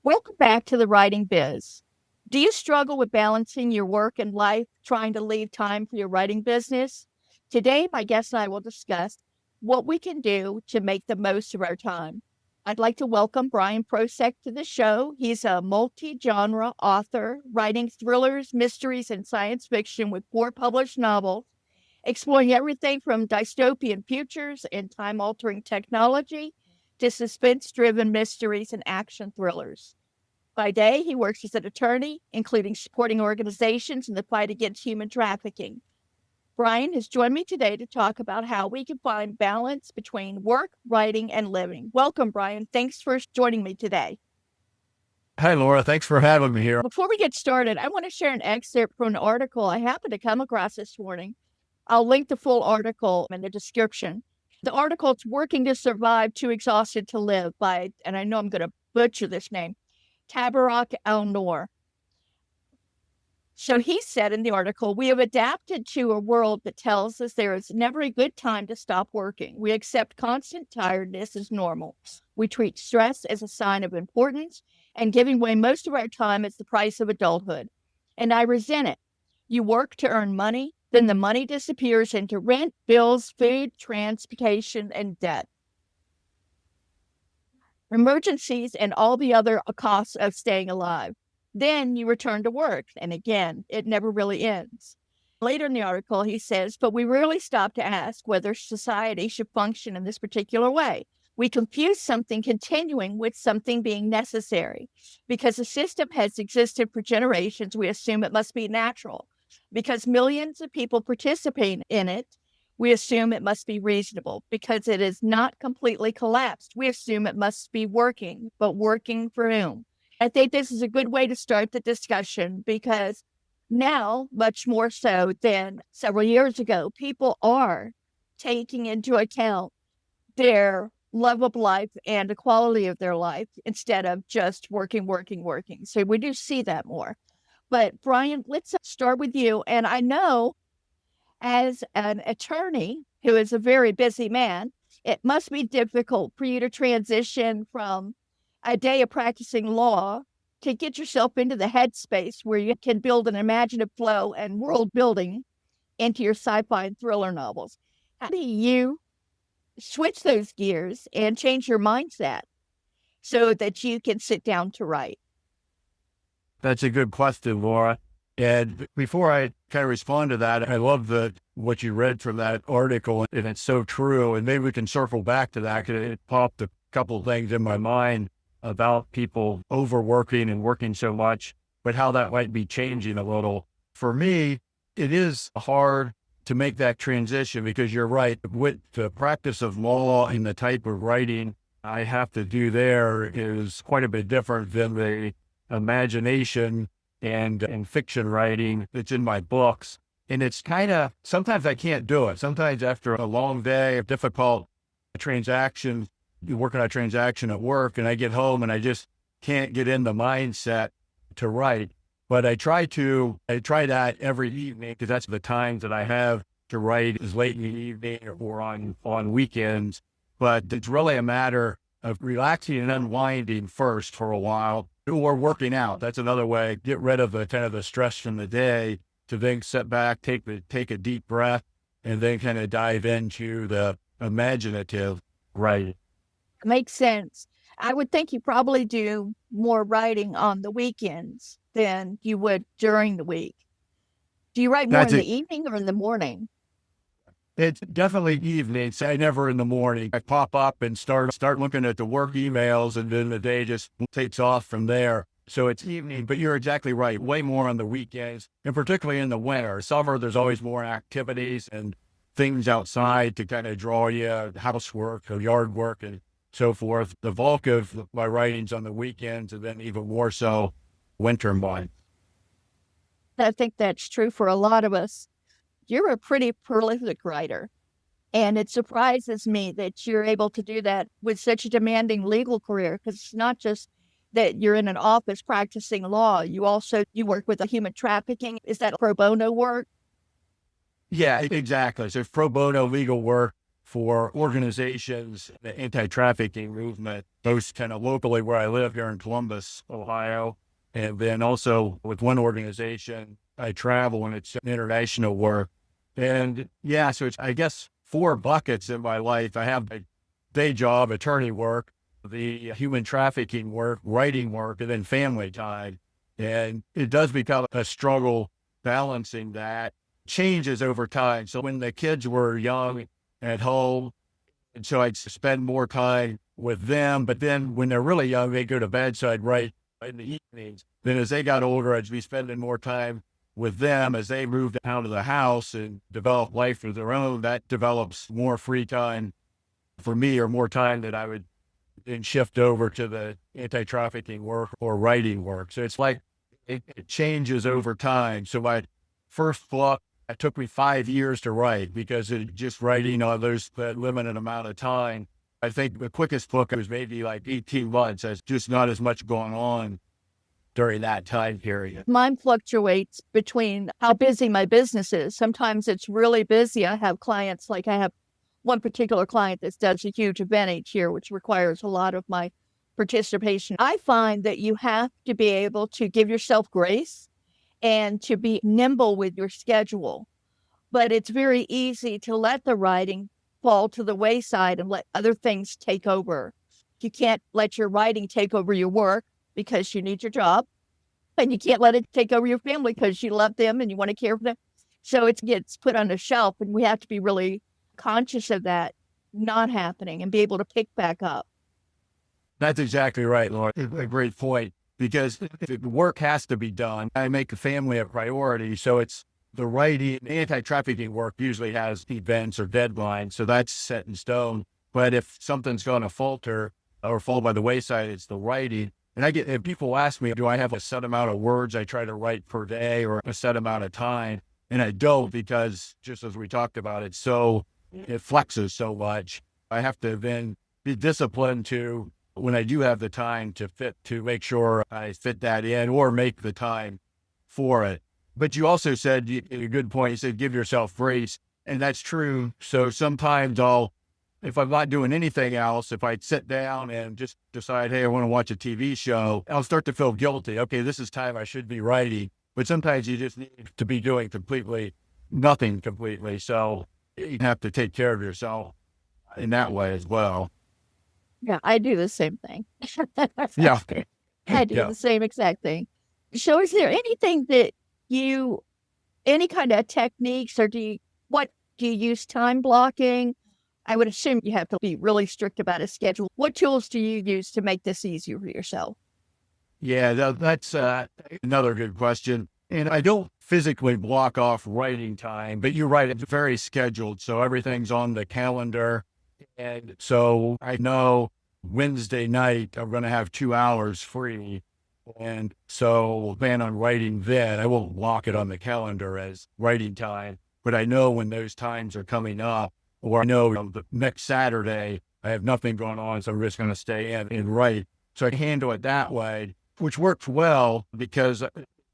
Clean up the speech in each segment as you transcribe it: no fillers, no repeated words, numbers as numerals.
Welcome back to the Writing Biz. Do you struggle with balancing your work and life, trying to leave time for your writing business? Today, my guest and I will discuss what we can do to make the most of our time. I'd like to welcome Bryan Prosek to the show. He's a multi-genre author, writing thrillers, mysteries, and science fiction with 4 published novels, exploring everything from dystopian futures and time-altering technology to suspense-driven mysteries and action thrillers. By day, he works as an attorney, including supporting organizations in the fight against human trafficking. Bryan has joined me today to talk about how we can find balance between work, writing, and living. Welcome, Bryan. Thanks for joining me today. Hi, Laura. Thanks for having me here. Before we get started, I want to share an excerpt from an article I happened to come across this morning. I'll link the full article in the description. The article is Working to Survive, Too Exhausted to Live by, and I know I'm going to butcher this name, Tabarrok Al-Noor. So he said in the article, we have adapted to a world that tells us there is never a good time to stop working. We accept constant tiredness as normal. We treat stress as a sign of importance, and giving away most of our time is the price of adulthood. And I resent it. You work to earn money, then the money disappears into rent, bills, food, transportation, and debt. Emergencies, and all the other costs of staying alive. Then you return to work, and again, it never really ends. Later in the article, he says, but we rarely stop to ask whether society should function in this particular way. We confuse something continuing with something being necessary. Because the system has existed for generations, we assume it must be natural. Because millions of people participate in it, we assume it must be reasonable. Because it is not completely collapsed, we assume it must be working, but working for whom? I think this is a good way to start the discussion because now, much more so than several years ago, people are taking into account their love of life and the quality of their life instead of just working. So we do see that more. But Bryan, let's start with you. And I know as an attorney who is a very busy man, it must be difficult for you to transition from a day of practicing law to get yourself into the headspace where you can build an imaginative flow and world building into your sci-fi and thriller novels. How do you switch those gears and change your mindset so that you can sit down to write? That's a good question, Laura. And before I kind of respond to that, I love what you read from that article, and it's so true. And maybe we can circle back to that because it popped a couple of things in my mind about people overworking and working so much, but how that might be changing a little. For me, it is hard to make that transition because you're right. With the practice of law and the type of writing I have to do there is quite a bit different than the imagination and fiction writing that's in my books. And it's kind of, sometimes I can't do it. Sometimes after a long day of difficult transactions, you're working on a transaction at work, and I get home and I just can't get in the mindset to write. But I try that every evening because that's the times that I have to write is late in the evening or on weekends. But it's really a matter of relaxing and unwinding first for a while, or working out. That's another way. Get rid of the kind of the stress from the day to then sit back, take a deep breath, and then kind of dive into the imaginative writing. Makes sense. I would think you probably do more writing on the weekends than you would during the week. Do you write more in the evening or in the morning? It's definitely evenings. I never in the morning. I pop up and start looking at the work emails, and then the day just takes off from there. So it's evening, but you're exactly right. Way more on the weekends, and particularly in the winter. Summer, there's always more activities and things outside to kind of draw you, housework or yard work and so forth. The bulk of my writing's on the weekends, and then even more so winter months. I think that's true for a lot of us. You're a pretty prolific writer, and it surprises me that you're able to do that with such a demanding legal career, because it's not just that you're in an office practicing law. You work with a human trafficking. Is that pro bono work? Yeah, exactly. So pro bono legal work for organizations, the anti-trafficking movement, both kind of locally where I live here in Columbus, Ohio. And then also with one organization, I travel and it's international work. And yeah, so it's, I guess, four buckets in my life. I have a day job, attorney work, the human trafficking work, writing work, and then family time. And it does become a struggle balancing that. Changes over time. So when the kids were young at home, and so I'd spend more time with them. But then when they're really young, they go to bed. So I'd write in the evenings. Then as they got older, I'd be spending more time with them as they moved out of the house and develop life of their own. That develops more free time for me, or more time that I would then shift over to the anti-trafficking work or writing work. So it's like it changes over time. So my first book, it took me 5 years to write because it just writing on that limited amount of time. I think the quickest book was maybe like 18 months. There's just not as much going on during that time period. Mine fluctuates between how busy my business is. Sometimes it's really busy. I have clients, like I have one particular client that does a huge event each year, which requires a lot of my participation. I find that you have to be able to give yourself grace and to be nimble with your schedule. But it's very easy to let the writing fall to the wayside and let other things take over. You can't let your writing take over your work because you need your job, and you can't let it take over your family because you love them and you want to care for them. So it gets put on the shelf, and we have to be really conscious of that not happening and be able to pick back up. That's exactly right, Laura. A great point. Because the work has to be done. I make the family a priority. So it's the writing, anti-trafficking work usually has events or deadlines. So that's set in stone. But if something's going to falter or fall by the wayside, it's the writing. And people ask me, do I have a set amount of words I try to write per day or a set amount of time? And I don't, because just as we talked about it flexes so much. I have to then be disciplined to, when I do have the time to make sure I fit that in or make the time for it. But you also said a good point. You said, give yourself grace. And that's true. So sometimes if I'm not doing anything else, if I sit down and just decide, hey, I want to watch a TV show, I'll start to feel guilty. Okay, this is time I should be writing. But sometimes you just need to be doing nothing completely. So you have to take care of yourself in that way as well. Yeah, I do the same thing. Yeah. I do the same exact thing. So is there anything that any kind of techniques, or do you use time blocking? I would assume you have to be really strict about a schedule. What tools do you use to make this easier for yourself? Yeah, that's another good question. And I don't physically block off writing time, but you're right, it's very scheduled. So everything's on the calendar. And so I know Wednesday night, I'm going to have 2 hours free. And so we'll plan on writing then. I won't block it on the calendar as writing time, but I know when those times are coming up, or I know the next Saturday, I have nothing going on. So I'm just going to stay in and write. So I handle it that way, which works well because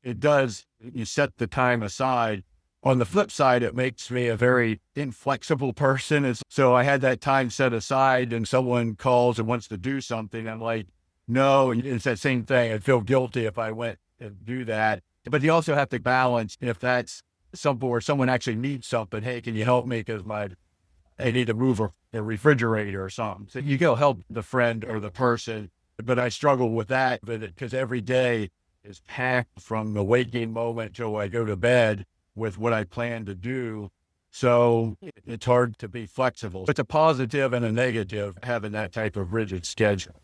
you set the time aside. On the flip side, it makes me a very inflexible person. So I had that time set aside and someone calls and wants to do something. I'm like, no, and it's that same thing. I'd feel guilty if I went and do that. But you also have to balance if that's something where someone actually needs something. Hey, can you help me? Because I need to move a refrigerator or something. So you go help the friend or the person. But I struggle with that because every day is packed from the waking moment till I go to bed with what I plan to do. So it's hard to be flexible. It's a positive and a negative having that type of rigid schedule.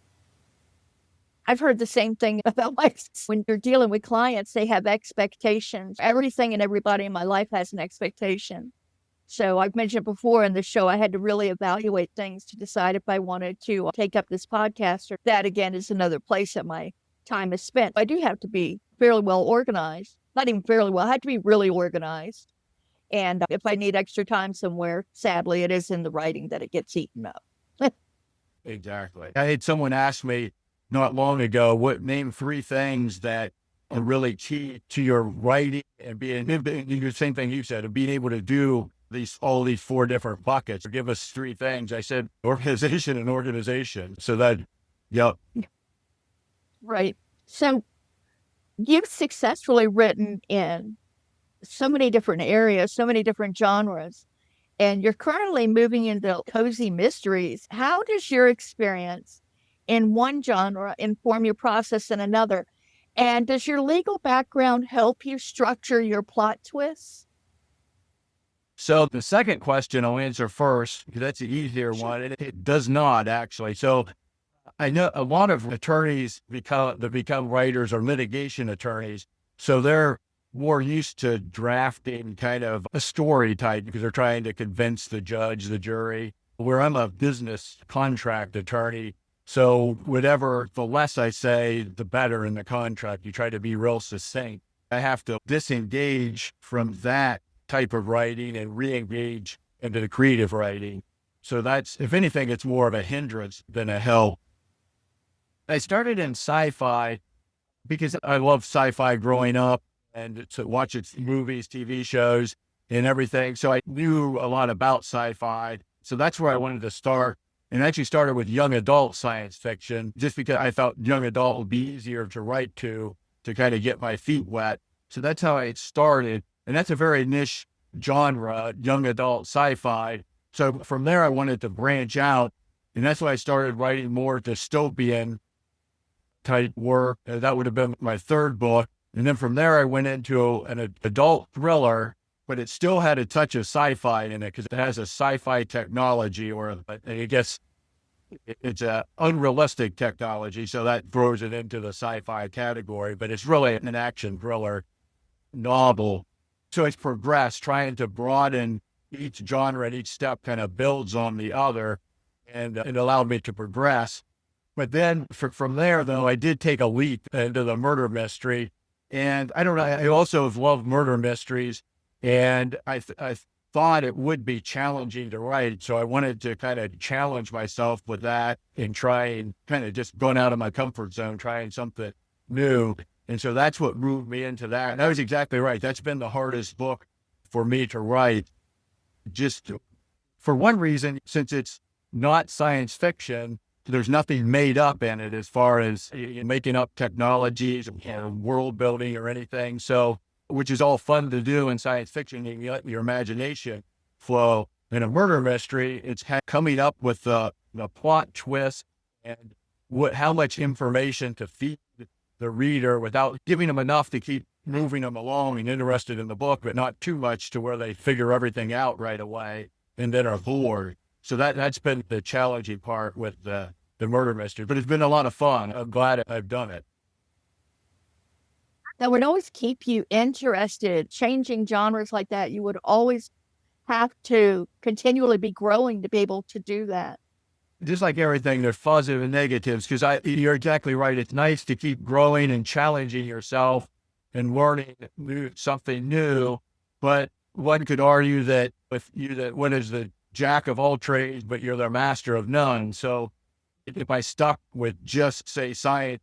I've heard the same thing about when you're dealing with clients, they have expectations. Everything and everybody in my life has an expectation. So I've mentioned before in the show, I had to really evaluate things to decide if I wanted to take up this podcast, or that again is another place that my time is spent. I do have to be fairly well organized. Not even fairly well, I have to be really organized. And if I need extra time somewhere, sadly, it is in the writing that it gets eaten up. Exactly. I had someone ask me not long ago, name 3 things that are really key to your writing and being the same thing you said, of being able to do all these four different buckets. Give us three things. I said organization and organization. So that, yep. Right. So you've successfully written in so many different areas, so many different genres, and you're currently moving into cozy mysteries. How does your experience in one genre inform your process in another? And does your legal background help you structure your plot twists? So the second question I'll answer first, because that's the easier Sure. one. And it does not actually. So I know a lot of attorneys become writers or litigation attorneys. So they're more used to drafting kind of a story type because they're trying to convince the judge, the jury, where I'm a business contract attorney. So whatever, the less I say, the better in the contract. You try to be real succinct. I have to disengage from that type of writing and re-engage into the creative writing. So that's, if anything, it's more of a hindrance than a help. I started in sci-fi because I loved sci-fi growing up and to watch its movies, TV shows, and everything. So I knew a lot about sci-fi. So that's where I wanted to start. And I actually started with young adult science fiction just because I thought young adult would be easier to write to kind of get my feet wet. So that's how I started. And that's a very niche genre, young adult sci-fi. So from there, I wanted to branch out. And that's why I started writing more dystopian type work. That would have been my third book. And then from there, I went into an adult thriller, but it still had a touch of sci-fi in it because it has a sci-fi technology, or I guess it's a unrealistic technology. So that throws it into the sci-fi category, but it's really an action thriller novel. So it's progressed, trying to broaden each genre, and each step kind of builds on the other, and it allowed me to progress. But then from there, though, I did take a leap into the murder mystery. And I don't know, I also have loved murder mysteries, and I thought it would be challenging to write. So I wanted to kind of challenge myself with that and try and kind of just going out of my comfort zone, trying something new. And so that's what moved me into that. And I was exactly right. That's been the hardest book for me to write, just for one reason, since it's not science fiction. There's nothing made up in it as far as making up technologies or world building or anything. So, which is all fun to do in science fiction. You can let your imagination flow. In a murder mystery, it's coming up with the plot twist and how much information to feed the reader without giving them enough to keep moving them along and interested in the book, but not too much to where they figure everything out right away and then are bored. So that's been the challenging part with the murder mystery, but it's been a lot of fun. I'm glad I've done it. That would always keep you interested. Changing genres like that, you would always have to continually be growing to be able to do that. Just like everything, there's positive and negatives, because you're exactly right. It's nice to keep growing and challenging yourself and learning something new. But one could argue that what is the jack of all trades, but you're the master of none. So if I stuck with just, say, science,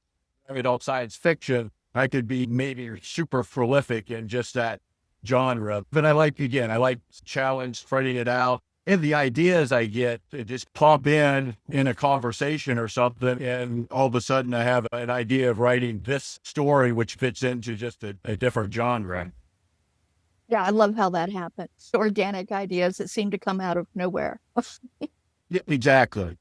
adult science fiction, I could be maybe super prolific in just that genre. But I like challenge, spreading it out. And the ideas I get, they just pop in a conversation or something, and all of a sudden I have an idea of writing this story, which fits into just a different genre. Yeah, I love how that happens. Organic ideas that seem to come out of nowhere. Yeah, exactly.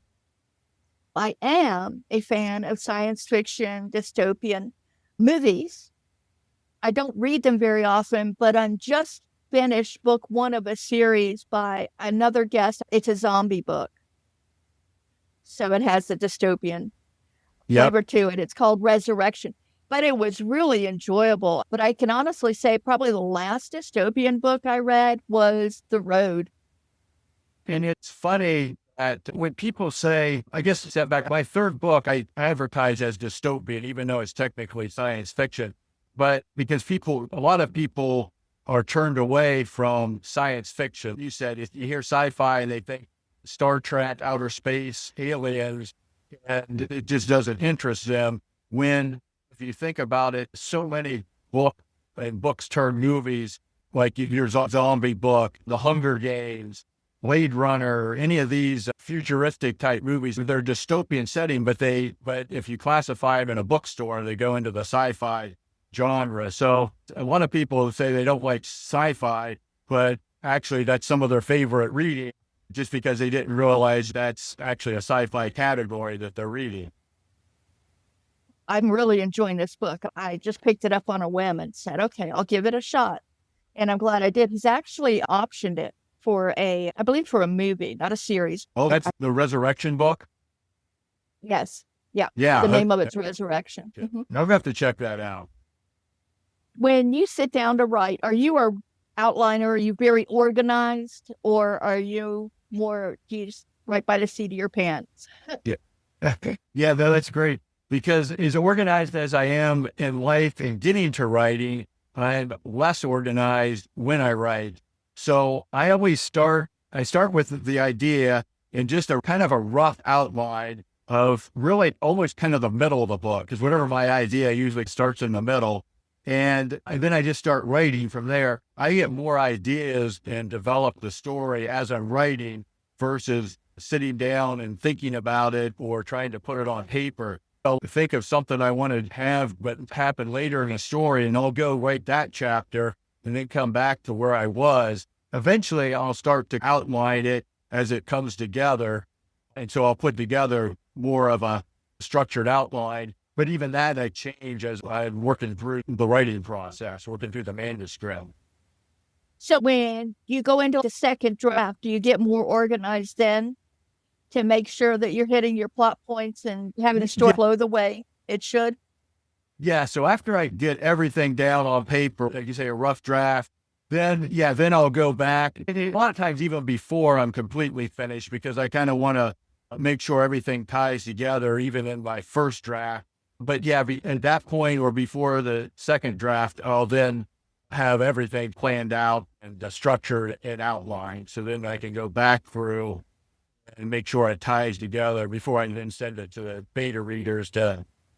I am a fan of science fiction, dystopian movies. I don't read them very often, but I'm just finished book one of a series by another guest. It's a zombie book. So it has the dystopian Yep. flavor to it. It's called Resurrection, but it was really enjoyable. But I can honestly say probably the last dystopian book I read was The Road. And it's funny that when people say, I guess step back, my third book, I advertise as dystopian, even though it's technically science fiction, but because a lot of people are turned away from science fiction. You said, if you hear sci-fi and they think Star Trek, outer space, aliens, and it just doesn't interest them. When, if you think about it, so many books turn movies like your zombie book, The Hunger Games, Blade Runner, any of these futuristic type movies. They're dystopian setting, but if you classify them in a bookstore, they go into the sci-fi genre. So a lot of people say they don't like sci-fi, but actually that's some of their favorite reading, just because they didn't realize that's actually a sci-fi category that they're reading. I'm really enjoying this book. I just picked it up on a whim and said, okay, I'll give it a shot. And I'm glad I did. He's actually optioned it I believe for a movie, not a series. Oh, that's the Resurrection book? Yes. Yeah. Yeah. The name of it's Resurrection. I'll have to check that out. When you sit down to write, are you a outliner? Are you very organized, or are you more, do you just write by the seat of your pants? Yeah. Yeah, that's great. Because as organized as I am in life and getting to writing, I'm less organized when I write. So I always start with the idea and just a kind of a rough outline of really almost kind of the middle of the book, because whatever my idea usually starts in the middle. And then I just start writing from there. I get more ideas and develop the story as I'm writing versus sitting down and thinking about it or trying to put it on paper. I'll think of something I want to have but happen later in the story, and I'll go write that chapter and then come back to where I was. Eventually, I'll start to outline it as it comes together. And so I'll put together more of a structured outline. But even that I change as I'm working through the writing process, working through the manuscript. So when you go into the second draft, do you get more organized then to make sure that you're hitting your plot points and having the story flow the way it should? Yeah. So after I get everything down on paper, like you say, a rough draft, then I'll go back. And a lot of times even before I'm completely finished, because I kind of want to make sure everything ties together, even in my first draft. But yeah, at that point or before the second draft, I'll then have everything planned out and structured and outlined. So then I can go back through and make sure it ties together before I then send it to the beta readers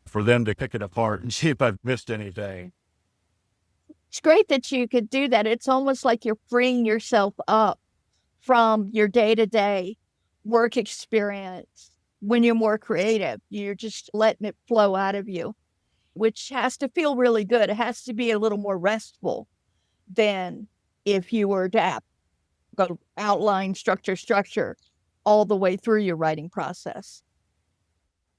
for them to pick it apart and see if I've missed anything. It's great that you could do that. It's almost like you're freeing yourself up from your day-to-day work experience. When you're more creative, you're just letting it flow out of you, which has to feel really good. It has to be a little more restful than if you were to go outline, structure all the way through your writing process.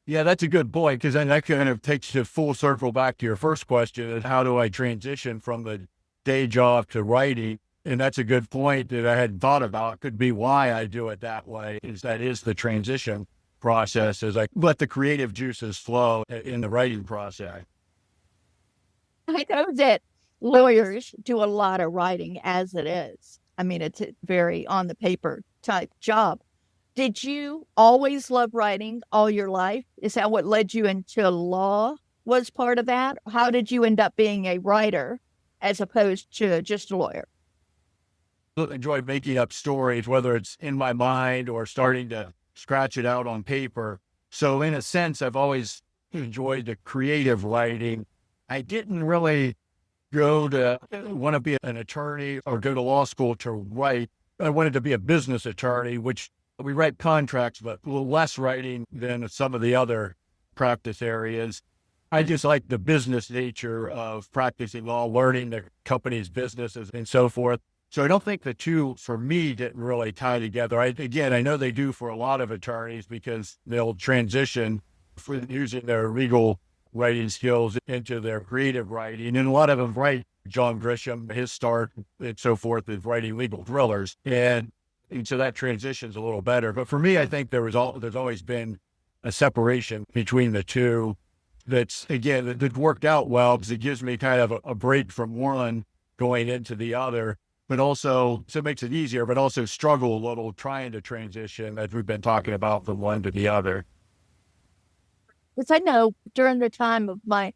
Yeah, that's a good point, because then that kind of takes you full circle back to your first question, is how do I transition from the day job to writing? And that's a good point that I hadn't thought about. Could be why I do it that way, is the transition process, as I let the creative juices flow in the writing process. I know that lawyers do a lot of writing as it is. I mean, it's a very on the paper type job. Did you always love writing all your life? Is that what led you into law? Was part of that? How did you end up being a writer as opposed to just a lawyer? I enjoy making up stories, whether it's in my mind or starting to scratch it out on paper. So in a sense, I've always enjoyed the creative writing. I didn't really want to be an attorney or go to law school to write. I wanted to be a business attorney, which we write contracts, but a little less writing than some of the other practice areas. I just like the business nature of practicing law, learning the company's businesses and so forth. So I don't think the two, for me, didn't really tie together. I know they do for a lot of attorneys, because they'll transition from using their legal writing skills into their creative writing. And a lot of them write. John Grisham, his start and so forth, is writing legal thrillers. And so that transition's a little better. But for me, I think there's always been a separation between the two that worked out well, because it gives me kind of a break from one going into the other. But also, so it makes it easier, but also struggle a little trying to transition, as we've been talking about, from one to the other. Because I know during the time of my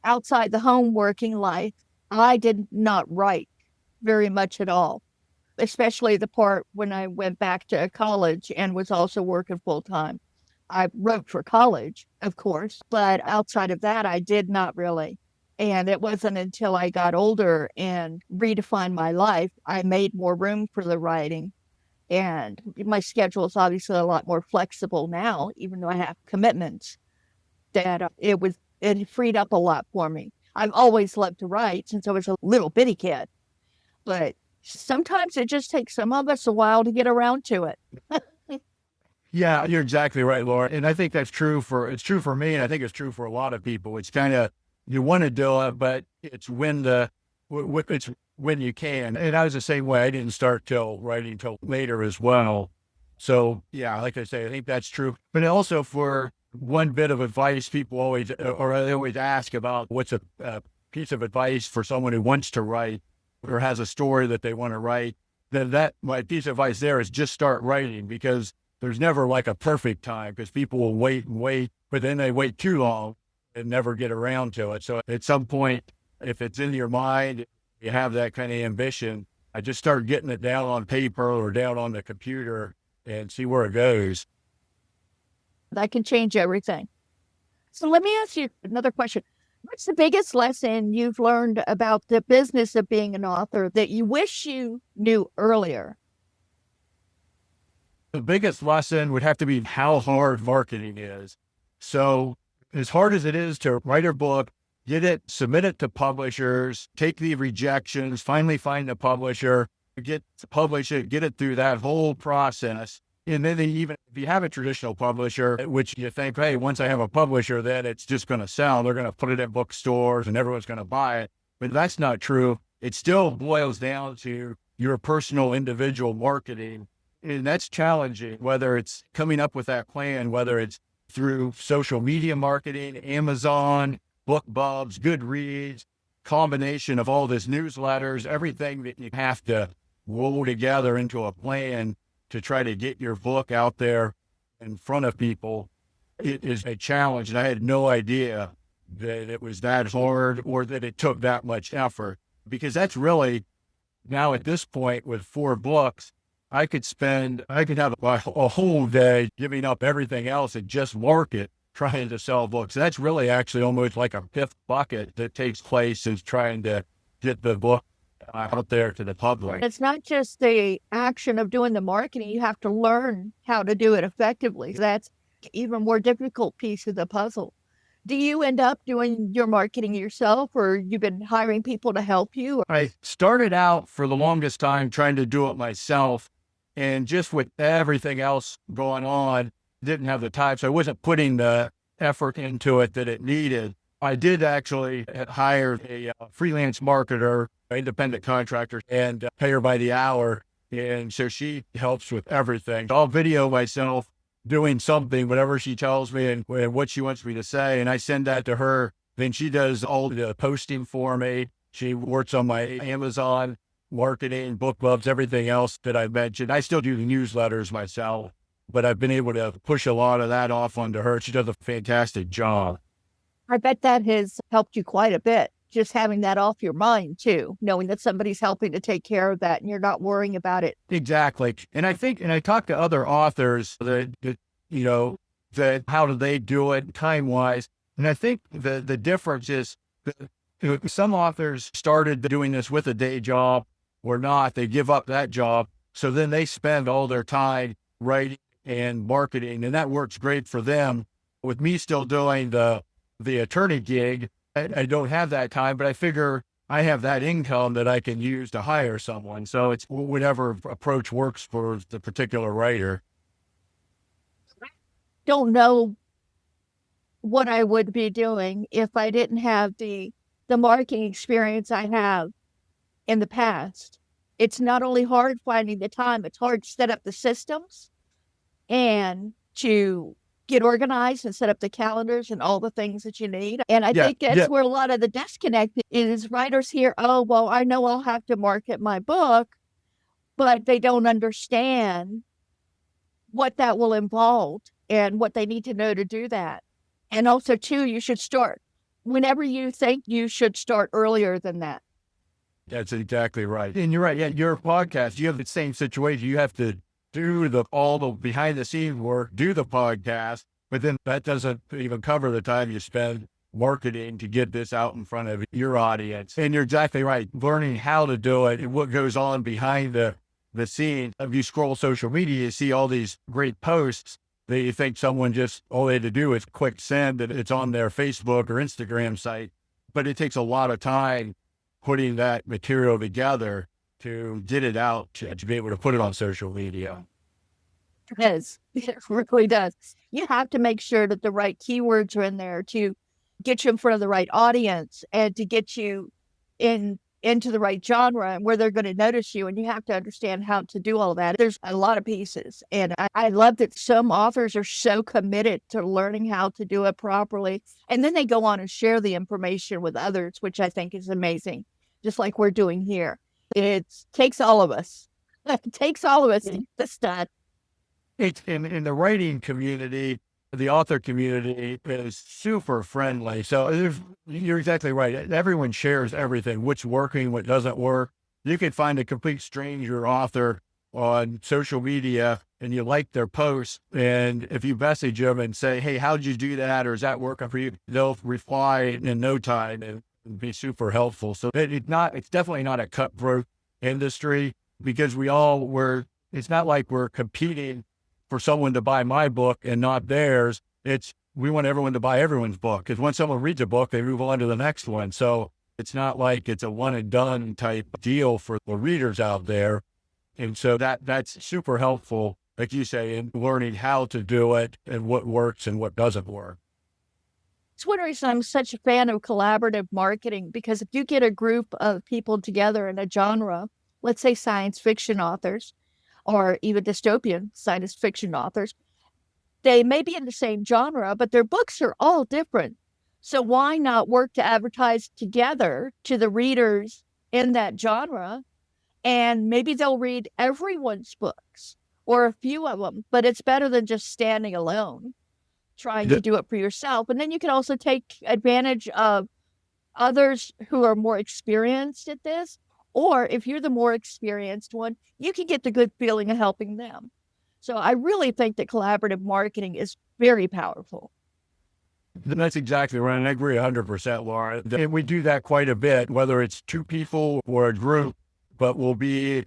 outside the home working life, I did not write very much at all, especially the part when I went back to college and was also working full time. I wrote for college, of course, but outside of that, I did not really. And it wasn't until I got older and redefined my life, I made more room for the writing. And my schedule is obviously a lot more flexible now, even though I have commitments, that it freed up a lot for me. I've always loved to write since I was a little bitty kid, but sometimes it just takes some of us a while to get around to it. Yeah, you're exactly right, Laura. And I think it's true for me. And I think it's true for a lot of people. It's kind of, you want to do it, but it's it's when you can. And I was the same way. I didn't start writing till later as well. So yeah, like I say, I think that's true. But also, for one bit of advice, people always, or they always ask about what's a piece of advice for someone who wants to write or has a story that they want to write. Then my piece of advice there is just start writing, because there's never like a perfect time, because people will wait and wait, but then they wait too long and never get around to it. So at some point, if it's in your mind, you have that kind of ambition, I just start getting it down on paper or down on the computer and see where it goes. That can change everything. So let me ask you another question. What's the biggest lesson you've learned about the business of being an author that you wish you knew earlier? The biggest lesson would have to be how hard marketing is. So as hard as it is to write a book, get it, submit it to publishers, take the rejections, finally find the publisher, publish it, get it through that whole process. And then even if you have a traditional publisher, which you think, hey, once I have a publisher, then it's just going to sell. They're going to put it in bookstores and everyone's going to buy it. But that's not true. It still boils down to your personal individual marketing. And that's challenging, whether it's coming up with that plan, whether it's through social media marketing, Amazon, BookBubs, Goodreads, combination of all this newsletters, everything that you have to roll together into a plan to try to get your book out there in front of people. It is a challenge. And I had no idea that it was that hard or that it took that much effort, because that's really, now at this point with 4 books, I could have a whole day giving up everything else and just market, trying to sell books. That's really actually almost like a 5th bucket that takes place, is trying to get the book out there to the public. It's not just the action of doing the marketing. You have to learn how to do it effectively. That's even more difficult piece of the puzzle. Do you end up doing your marketing yourself, or you've been hiring people to help you? I started out for the longest time trying to do it myself, and just with everything else going on, didn't have the time. So I wasn't putting the effort into it that it needed. I did actually hire a freelance marketer, independent contractor, and pay her by the hour. And so she helps with everything. I'll video myself doing something, whatever she tells me and what she wants me to say. And I send that to her. Then she does all the posting for me. She works on my Amazon marketing, book clubs, everything else that I mentioned. I still do the newsletters myself, but I've been able to push a lot of that off onto her. She does a fantastic job. I bet that has helped you quite a bit, just having that off your mind too, knowing that somebody's helping to take care of that and you're not worrying about it. Exactly. And I talk to other authors that how do they do it time-wise? And I think the difference is that some authors started doing this with a day job or not. They give up that job. So then they spend all their time writing and marketing, and that works great for them. With me still doing the attorney gig, I don't have that time, but I figure I have that income that I can use to hire someone. So it's whatever approach works for the particular writer. Don't know what I would be doing if I didn't have the marketing experience I have in the past. It's not only hard finding the time, it's hard to set up the systems and to get organized and set up the calendars and all the things that you need. And I think that's where a lot of the disconnect is. Writers hear, oh, well, I know I'll have to market my book, but they don't understand what that will involve and what they need to know to do that. And also, too, you should start whenever you think you should start earlier than that. That's exactly right. And you're right. Yeah, your podcast, you have the same situation. You have to do all the behind the scenes work, do the podcast, but then that doesn't even cover the time you spend marketing to get this out in front of your audience. And you're exactly right. Learning how to do it and what goes on behind the scenes. If you scroll social media, you see all these great posts that you think someone just, all they had to do is click send and it's on their Facebook or Instagram site. But it takes a lot of time putting that material together to get it out, to be able to put it on social media. It does. It really does. You have to make sure that the right keywords are in there to get you in front of the right audience and to get you into the right genre and where they're going to notice you. And you have to understand how to do all that. There's a lot of pieces. And I love that some authors are so committed to learning how to do it properly. And then they go on and share the information with others, which I think is amazing, just like we're doing here. It takes all of us. It takes all of us to get this done. It's in the writing community, the author community is super friendly. So you're exactly right. Everyone shares everything, what's working, what doesn't work. You can find a complete stranger author on social media and you like their post. And if you message them and say, hey, how'd you do that? Or is that working for you? They'll reply in no time and be super helpful. So it's definitely not a cutthroat industry because it's not like we're competing for someone to buy my book and not theirs. We want everyone to buy everyone's book because when someone reads a book, they move on to the next one. So it's not like it's a one and done type deal for the readers out there. And so that's super helpful, like you say, in learning how to do it and what works and what doesn't work. It's one reason I'm such a fan of collaborative marketing, because if you get a group of people together in a genre, let's say science fiction authors, or even dystopian science fiction authors, they may be in the same genre, but their books are all different. So why not work to advertise together to the readers in that genre? And maybe they'll read everyone's books or a few of them, but it's better than just standing alone, trying to do it for yourself. And then you can also take advantage of others who are more experienced at this. Or if you're the more experienced one, you can get the good feeling of helping them. So I really think that collaborative marketing is very powerful. That's exactly right. And I agree 100%, Laura. And we do that quite a bit, whether it's two people or a group, but we'll be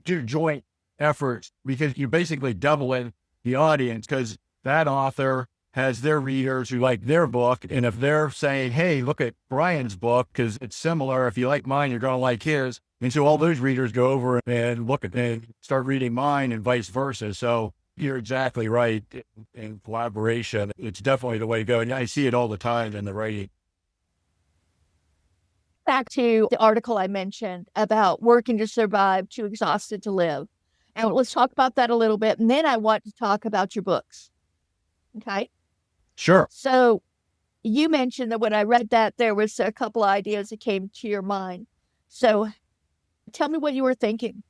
do joint efforts because you're basically doubling the audience because that author has their readers who like their book. And if they're saying, hey, look at Bryan's book, because it's similar. If you like mine, you're going to like his. And so all those readers go over and look at and start reading mine and vice versa. So you're exactly right. In collaboration, it's definitely the way to go. And I see it all the time in the writing. Back to the article I mentioned about working to survive, too exhausted to live. And let's talk about that a little bit. And then I want to talk about your books. Okay. Sure. So you mentioned that when I read that, there was a couple of ideas that came to your mind. So tell me what you were thinking.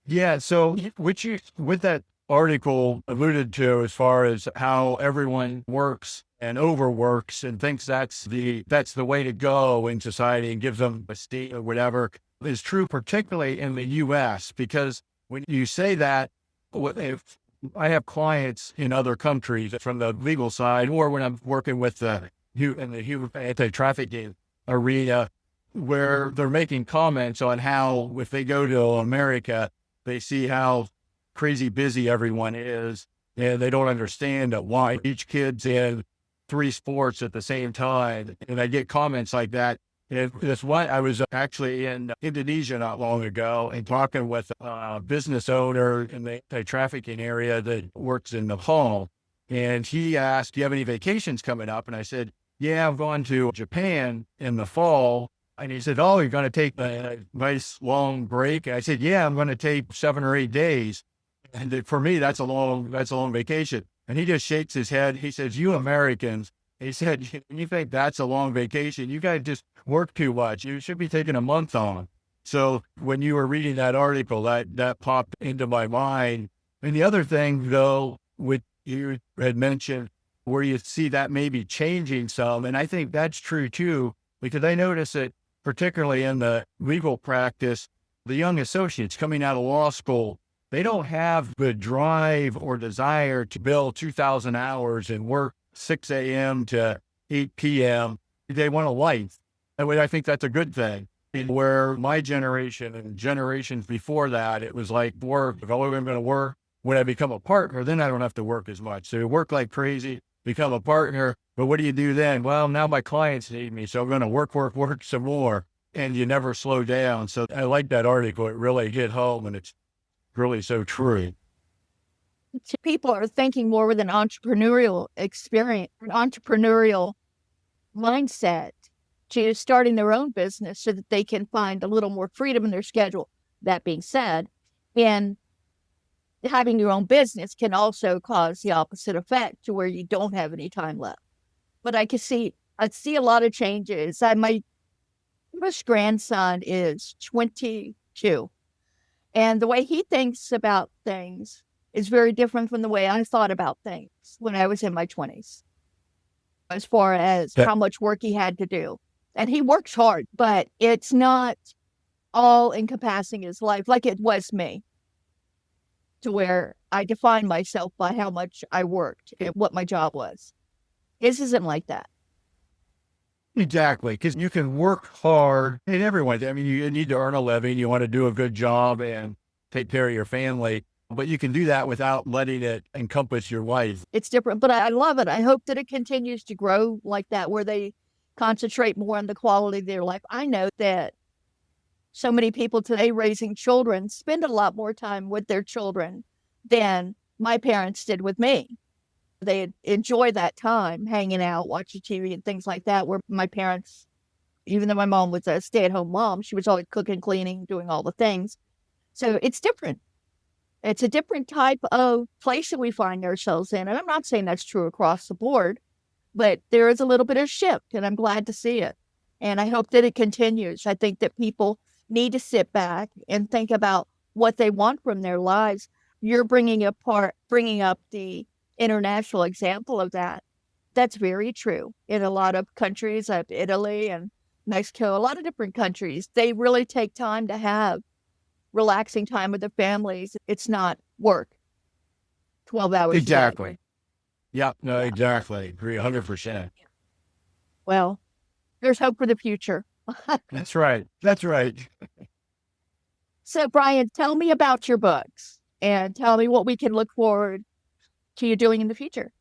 Yeah. So with that article alluded to as far as how everyone works and overworks and thinks that's the way to go in society and gives them esteem or whatever is true, particularly in the U.S. Because when you say that, if I have clients in other countries from the legal side, or when I'm working with in the human anti-trafficking arena, where they're making comments on how if they go to America, they see how crazy busy everyone is, and they don't understand why each kid's in 3 sports at the same time. And I get comments like that. And this one, I was actually in Indonesia not long ago and talking with a business owner in the trafficking area that works in Nepal. And he asked, do you have any vacations coming up? And I said, yeah, I'm going to Japan in the fall. And he said, oh, you're going to take a nice long break? And I said, yeah, I'm going to take 7 or 8 days. And for me, that's a long vacation. And he just shakes his head. He says, you Americans, he said, you think that's a long vacation? You guys just work too much. You should be taking a month on. So when you were reading that article, that popped into my mind. And the other thing, though, what you had mentioned, where you see that maybe changing some, and I think that's true too, because I notice it particularly in the legal practice, the young associates coming out of law school, they don't have the drive or desire to bill 2,000 hours and work 6 a.m. to 8 p.m. They want a life. And I think that's a good thing. And where my generation and generations before that, it was like work. If I'm going to work, when I become a partner, then I don't have to work as much. So you work like crazy, become a partner. But what do you do then? Well, now my clients need me. So I'm going to work some more. And you never slow down. So I like that article. It really hit home, and it's really so true. People are thinking more with an entrepreneurial experience, an entrepreneurial mindset to starting their own business so that they can find a little more freedom in their schedule. That being said, and having your own business can also cause the opposite effect to where you don't have any time left. But I see a lot of changes. My first grandson is 22, and the way he thinks about things is very different from the way I thought about things when I was in my 20s, as far as That, how much work he had to do. And he works hard, but it's not all encompassing his life like it was me, to where I defined myself by how much I worked and what my job was. His isn't like that. exactly. Because you can work hard, and everyone, I mean, you need to earn a living. You want to do a good job and take care of your family. But you can do that without letting it encompass your life. It's different, but I love it. I hope that it continues to grow like that, where they concentrate more on the quality of their life. I know that so many people today raising children spend a lot more time with their children than my parents did with me. They enjoy that time hanging out, watching TV and things like that, where my parents, even though my mom was a stay-at-home mom, she was always cooking, cleaning, doing all the things. So it's different. It's a different type of place that we find ourselves in. And I'm not saying that's true across the board, but there is a little bit of shift, and I'm glad to see it. And I hope that it continues. I think that people need to sit back and think about what they want from their lives. You're bringing up the international example of that. That's very true. In a lot of countries, like Italy and Mexico, a lot of different countries, they really take time to have relaxing time with their families. It's not work 12 hours a day. Exactly. Yeah, no, Yeah. exactly. Agree 100%. Well, there's hope for the future. That's right. That's right. So, Bryan, tell me about your books and tell me what we can look forward to you doing in the future.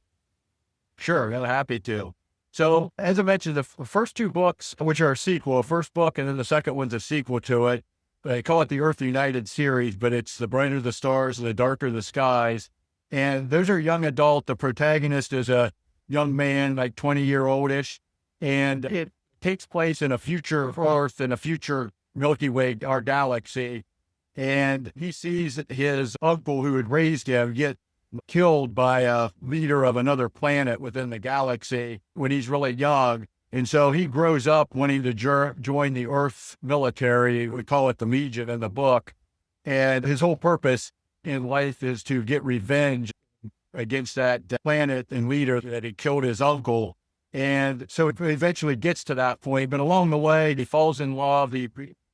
Sure, I'm happy to. So, as I mentioned, the first two books, which are a sequel, first book, and then the second one's a sequel to it. They call it the Earth United series, but it's The Brighter the Stars and the Darker the Skies. And those are young adult. The protagonist is a young man, like 20-year-old-ish. And it takes place in a future Earth, in a future Milky Way, our galaxy. And he sees his uncle who had raised him get killed by a leader of another planet within the galaxy when he's really young. And so he grows up wanting to join the Earth military. We call it the Legion in the book. And his whole purpose in life is to get revenge against that planet and leader that he killed his uncle. And so it eventually gets to that point. But along the way, he falls in love. He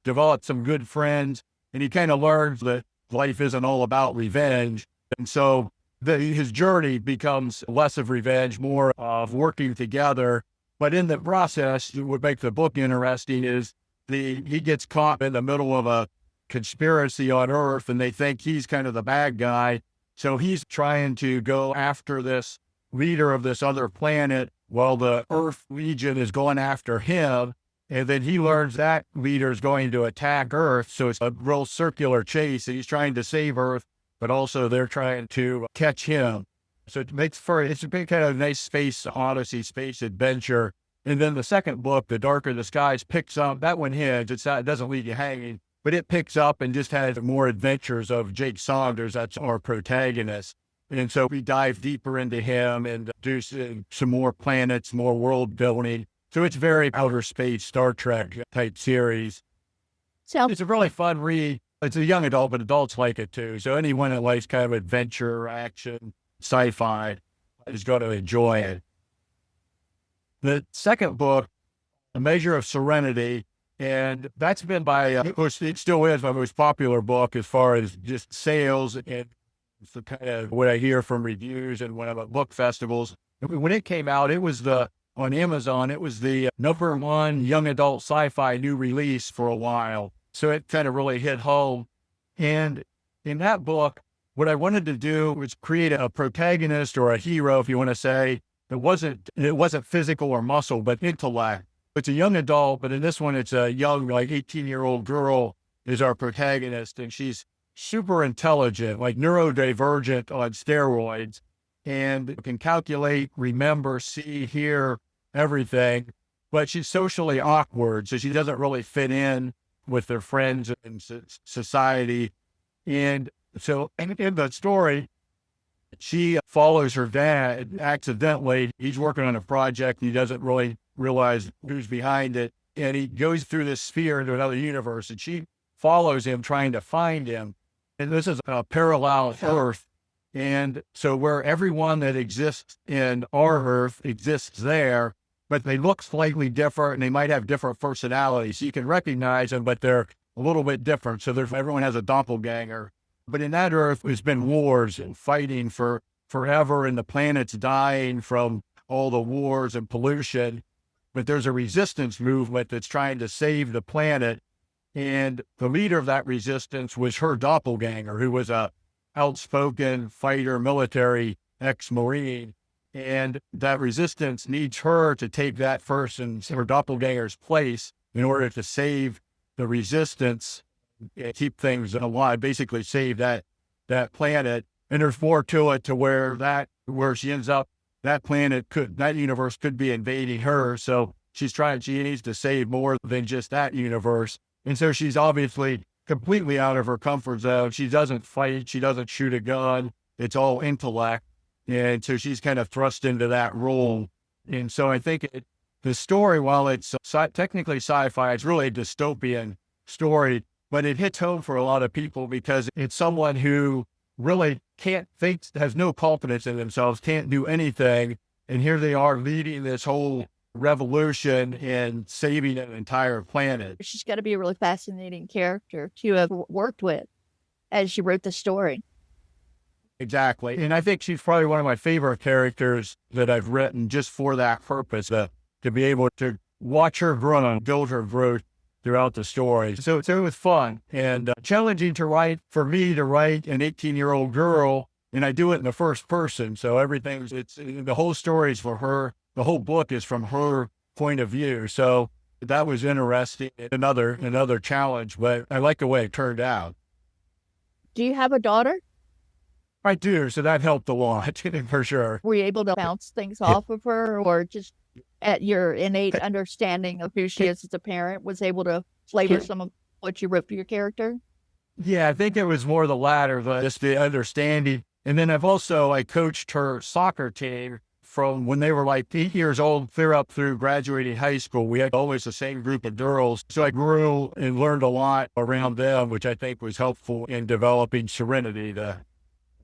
develops some good friends. And he kind of learns that life isn't all about revenge. And so his journey becomes less of revenge, more of working together. But in the process, what makes the book interesting is he gets caught in the middle of a conspiracy on Earth, and they think he's kind of the bad guy. So he's trying to go after this leader of this other planet while the Earth Legion is going after him. And then he learns that leader is going to attack Earth. So it's a real circular chase. And he's trying to save Earth, but also they're trying to catch him. So it's a big kind of nice space odyssey, space adventure. And then the second book, The Darker the Skies, picks up, that one hits, it doesn't leave you hanging, but it picks up and just has more adventures of Jake Saunders. That's our protagonist. And so we dive deeper into him and do some more planets, more world building. So it's very outer space, Star Trek type series. It's a really fun read. It's a young adult, but adults like it too. So anyone that likes kind of adventure, action, sci-fi is going to enjoy it. The second book, A Measure of Serenity, and that's been it still is my most popular book as far as just sales, and it's the kind of what I hear from reviews and when I'm at book festivals. When it came out, it was the on Amazon. It was the #1 young adult sci-fi new release for a while. So it kind of really hit home. And in that book, what I wanted to do was create a protagonist or a hero, if you want to say, it wasn't physical or muscle, but intellect. It's a young adult, but in this one, it's a young, like 18-year-old girl is our protagonist. And she's super intelligent, like neurodivergent on steroids, and can calculate, remember, see, hear everything. But she's socially awkward, so she doesn't really fit in with their friends and society. And so in the story, she follows her dad accidentally. He's working on a project. He doesn't really realize who's behind it. And he goes through this sphere into another universe, and she follows him trying to find him. And this is a parallel Earth. And so where everyone that exists in our Earth exists there, but they look slightly different and they might have different personalities. You can recognize them, but they're a little bit different. So everyone has a doppelganger. But in that Earth, there's been wars and fighting for forever, and the planet's dying from all the wars and pollution. But there's a resistance movement that's trying to save the planet. And the leader of that resistance was her doppelganger, who was a outspoken fighter, military ex-Marine. And that resistance needs her to take that person's, her doppelganger's place in order to save the resistance and keep things alive, basically save that planet. And there's more to it, to where she ends up, that universe could be invading her. So she needs to save more than just that universe. And so she's obviously completely out of her comfort zone. She doesn't fight. She doesn't shoot a gun. It's all intellect. And so she's kind of thrust into that role. And so I think the story, while it's technically sci-fi, it's really a dystopian story, but it hits home for a lot of people because it's someone who really can't think, has no confidence in themselves, can't do anything. And here they are leading this whole revolution and saving an entire planet. She's got to be a really fascinating character to have worked with as you wrote the story. Exactly. And I think she's probably one of my favorite characters that I've written just for that purpose, to be able to watch her grow and build her growth throughout the story. So it was fun and challenging for me to write an 18-year-old girl, and I do it in the first person. So the whole story is for her. The whole book is from her point of view. So that was interesting. Another challenge, but I like the way it turned out. Do you have a daughter? I do. So that helped a lot for sure. Were you able to bounce things off of her, or just at your innate understanding of who she is as a parent was able to flavor some of what you wrote for your character? Yeah, I think it was more the latter, just the understanding. And then I coached her soccer team from when they were like 8 years old, clear up through graduating high school. We had always the same group of girls. So I grew and learned a lot around them, which I think was helpful in developing Serenity,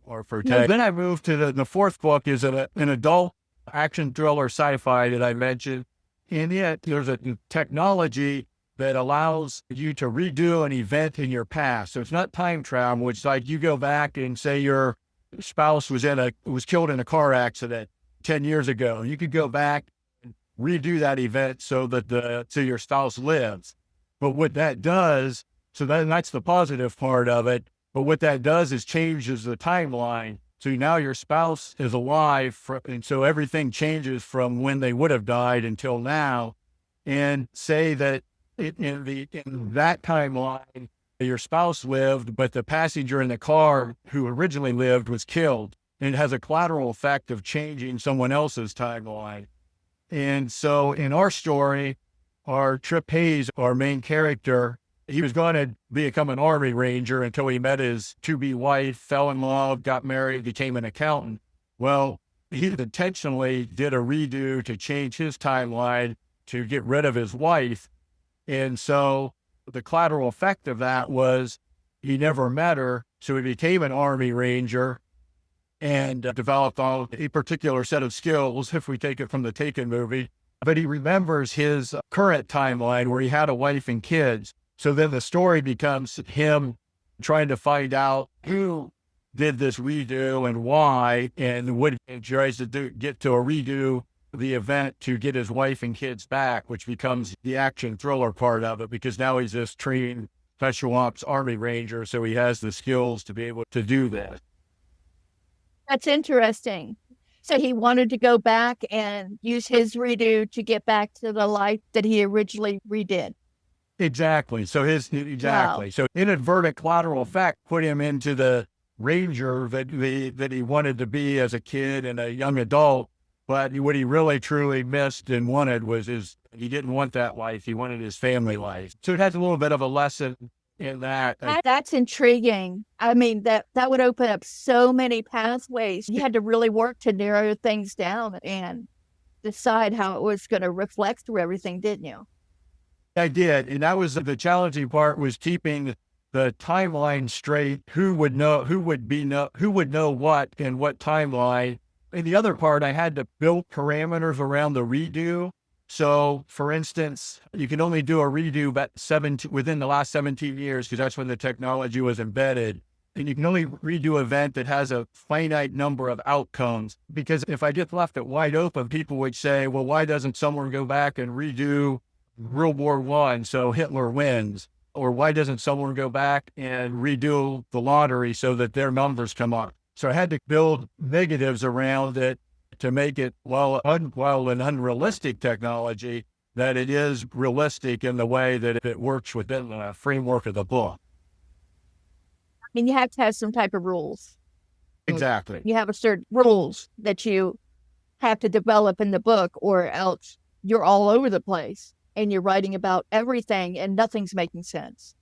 our protagonist. Then I moved to the fourth book is an adult action thriller sci-fi that I mentioned. And yet there's a technology that allows you to redo an event in your past. So it's not time travel. It's like you go back and say your spouse was killed in a car accident 10 years ago. You could go back and redo that event so that so your spouse lives. But what that does, that's the positive part of it. But what that does is changes the timeline. So now your spouse is alive, and so everything changes from when they would have died until now. And say that in that timeline, your spouse lived, but the passenger in the car who originally lived was killed. And it has a collateral effect of changing someone else's timeline. And so in our story, our Trip Hayes, our main character, he was going to become an Army Ranger until he met his to-be wife, fell in love, got married, became an accountant. Well, he intentionally did a redo to change his timeline to get rid of his wife. And so the collateral effect of that was he never met her. So he became an Army Ranger and developed a particular set of skills, if we take it from the Taken movie. But he remembers his current timeline where he had a wife and kids. So then the story becomes him trying to find out who did this redo and why, and tries to get to a redo the event to get his wife and kids back, which becomes the action thriller part of it, because now he's this trained special ops Army Ranger. So he has the skills to be able to do that. That's interesting. So he wanted to go back and use his redo to get back to the life that he originally redid. Exactly. So Wow. So inadvertent collateral effect put him into the ranger that he wanted to be as a kid and a young adult. But what he really truly missed and wanted was he didn't want that life. He wanted his family life. So it has a little bit of a lesson in that. That's intriguing. I mean, that would open up so many pathways. You had to really work to narrow things down and decide how it was going to reflect through everything, didn't you? I did. And that was the challenging part, was keeping the timeline straight. Who would know what and what timeline. And the other part, I had to build parameters around the redo. So for instance, you can only do a redo within the last 17 years, because that's when the technology was embedded. And you can only redo an event that has a finite number of outcomes. Because if I just left it wide open, people would say, well, why doesn't someone go back and redo World War I so Hitler wins? Or why doesn't someone go back and redo the lottery so that their numbers come up? So I had to build negatives around it to make it, while an unrealistic technology, that it is realistic in the way that it works within the framework of the book. I mean, you have to have some type of rules. Exactly. You have a certain rules that you have to develop in the book, or else you're all over the place and you're writing about everything and nothing's making sense.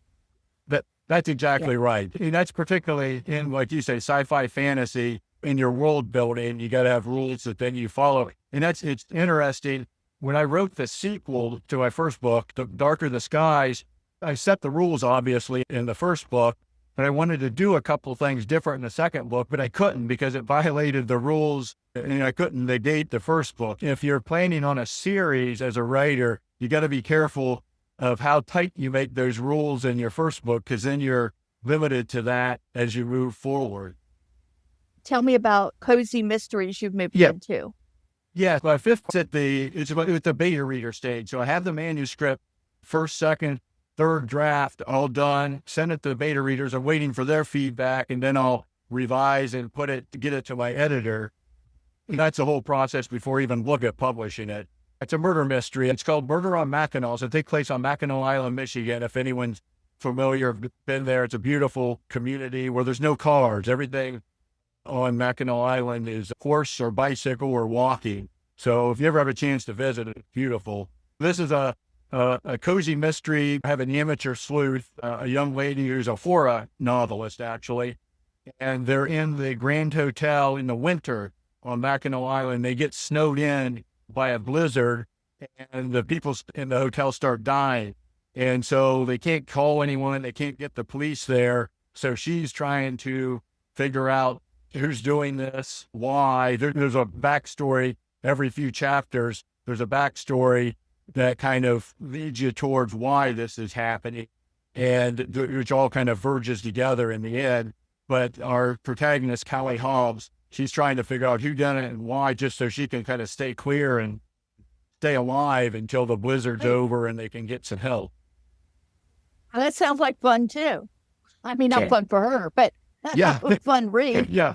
That's exactly right. And that's particularly in, like you say, sci-fi fantasy. In your world building, you got to have rules that then you follow. And it's interesting. When I wrote the sequel to my first book, The Darker the Skies, I set the rules obviously in the first book, but I wanted to do a couple of things different in the second book, but I couldn't because it violated the rules and I couldn't negate the first book. If you're planning on a series as a writer, you got to be careful of how tight you make those rules in your first book, because then you're limited to that as you move forward. Tell me about cozy mysteries you've moved into. Yeah, my fifth it's the beta reader stage. So I have the manuscript, first, second, third draft, all done, send it to the beta readers. I'm waiting for their feedback, and then I'll revise and get it to my editor. And that's the whole process before I even look at publishing it. It's a murder mystery. It's called Murder on Mackinac. It takes place on Mackinac Island, Michigan. If anyone's familiar, been there, it's a beautiful community where there's no cars. Everything on Mackinac Island is horse or bicycle or walking. So if you ever have a chance to visit, it's beautiful. This is a cozy mystery. I have an amateur sleuth, a young lady who's a horror novelist, actually. And they're in the Grand Hotel in the winter on Mackinac Island. They get snowed in by a blizzard, and the people in the hotel start dying. And so they can't call anyone. They can't get the police there. So she's trying to figure out who's doing this, why. There's a backstory every few chapters. There's a backstory that kind of leads you towards why this is happening, and which all kind of verges together in the end. But our protagonist, Callie Hobbs, she's trying to figure out who done it and why, just so she can kind of stay clear and stay alive until the blizzard's over and they can get some help. Well, that sounds like fun too. I mean, not fun for her, but yeah, fun read. Yeah.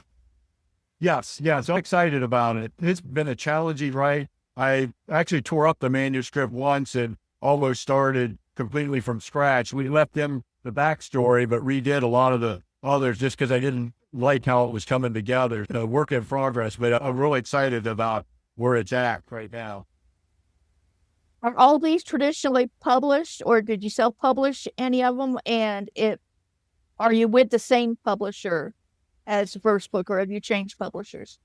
Yes. So I'm excited about it. It's been a challenging write. I actually tore up the manuscript once and almost started completely from scratch. We left them the backstory, but redid a lot of the others just because I didn't like how it was coming together. Work in progress, but I'm really excited about where it's at right now. Are all these traditionally published, or did you self-publish any of them? And are you with the same publisher as the first book, or have you changed publishers?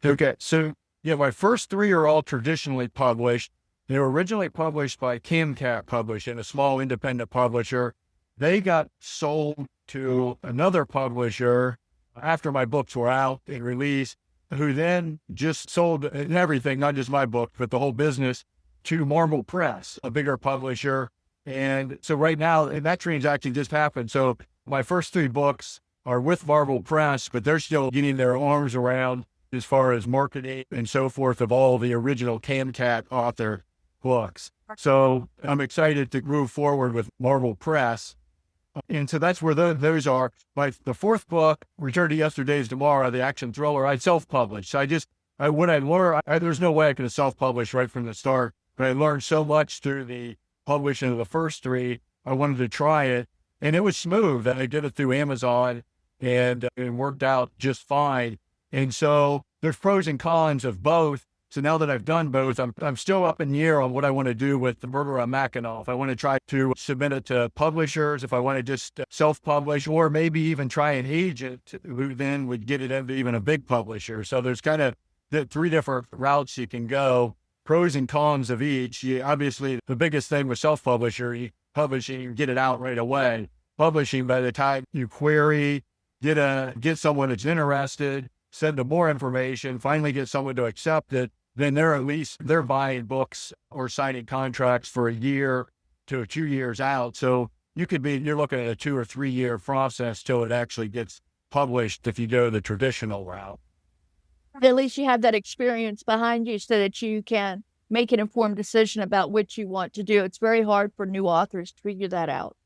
Okay, so yeah, my first three are all traditionally published. They were originally published by Camcat Publishing, a small independent publisher. They got sold to another publisher after my books were out and released, who then just sold everything, not just my book, but the whole business, to Marble Press, a bigger publisher. And so right now, and that transaction just happened. So my first three books are with Marble Press, but they're still getting their arms around as far as marketing and so forth of all the original Camcat author books. So I'm excited to move forward with Marvel Press. And so that's where those are. The fourth book, Return to Yesterday's Tomorrow, the action thriller, I self-published. So when I learned, there's no way I could have self-published right from the start, but I learned so much through the publishing of the first three. I wanted to try it, and it was smooth. I did it through Amazon, and it worked out just fine. And so there's pros and cons of both. So now that I've done both, I'm still up in the air on what I want to do with The Murder on Mackinac. If I want to try to submit it to publishers, if I want to just self-publish, or maybe even try an agent who then would get it into even a big publisher. So there's kind of the three different routes you can go, pros and cons of each. Obviously, the biggest thing with self-publishing, you get it out right away. Publishing, by the time you query, get someone that's interested, send them more information, finally get someone to accept it, then they're buying books or signing contracts for a year to 2 years out. So you're looking at a 2 or 3 year process till it actually gets published if you go the traditional route. At least you have that experience behind you so that you can make an informed decision about what you want to do. It's very hard for new authors to figure that out.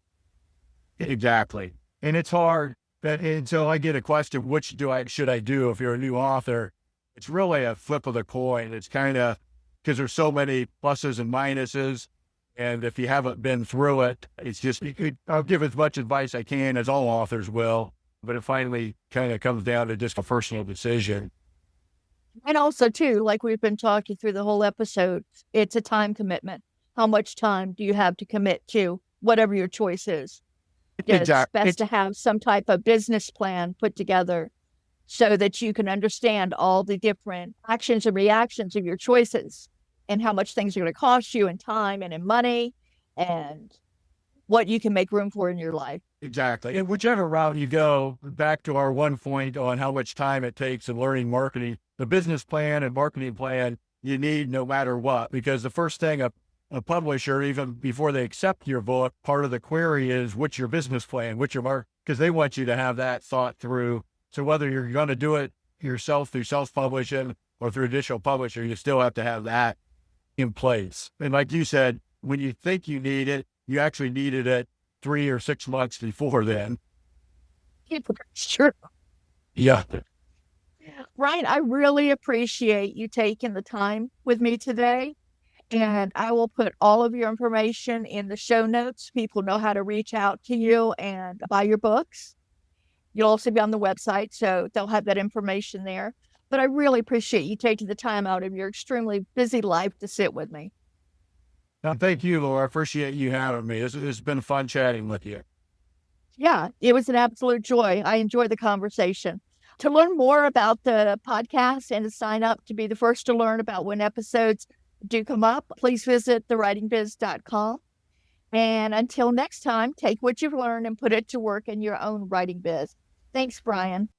Exactly. And it's hard. And so I get a question, which should I do if you're a new author? It's really a flip of the coin. It's kind of, because there's so many pluses and minuses. And if you haven't been through it, it's just, I'll give as much advice I can, as all authors will, but it finally kind of comes down to just a personal decision. And also, too, like we've been talking through the whole episode, it's a time commitment. How much time do you have to commit to whatever your choice is? It's best to have some type of business plan put together so that you can understand all the different actions and reactions of your choices and how much things are going to cost you in time and in money and what you can make room for in your life. Exactly. And whichever route you go, back to our one point on how much time it takes in learning marketing, the business plan and marketing plan you need no matter what, because the first thing a publisher, even before they accept your book, part of the query is, what's your business plan? What's your because they want you to have that thought through. So whether you're going to do it yourself through self-publishing or through additional publisher, you still have to have that in place. And like you said, when you think you need it, you actually needed it 3 or 6 months before then. Sure. Yeah. Bryan, I really appreciate you taking the time with me today. And I will put all of your information in the show notes. People know how to reach out to you and buy your books. You'll also be on the website, so they'll have that information there. But I really appreciate you taking the time out of your extremely busy life to sit with me. Thank you, Laura. I appreciate you having me. It's been fun chatting with you. Yeah, it was an absolute joy. I enjoyed the conversation. To learn more about the podcast and to sign up to be the first to learn about when episodes do come up, please visit thewritingbiz.com. And until next time, take what you've learned and put it to work in your own writing biz. Thanks, Bryan.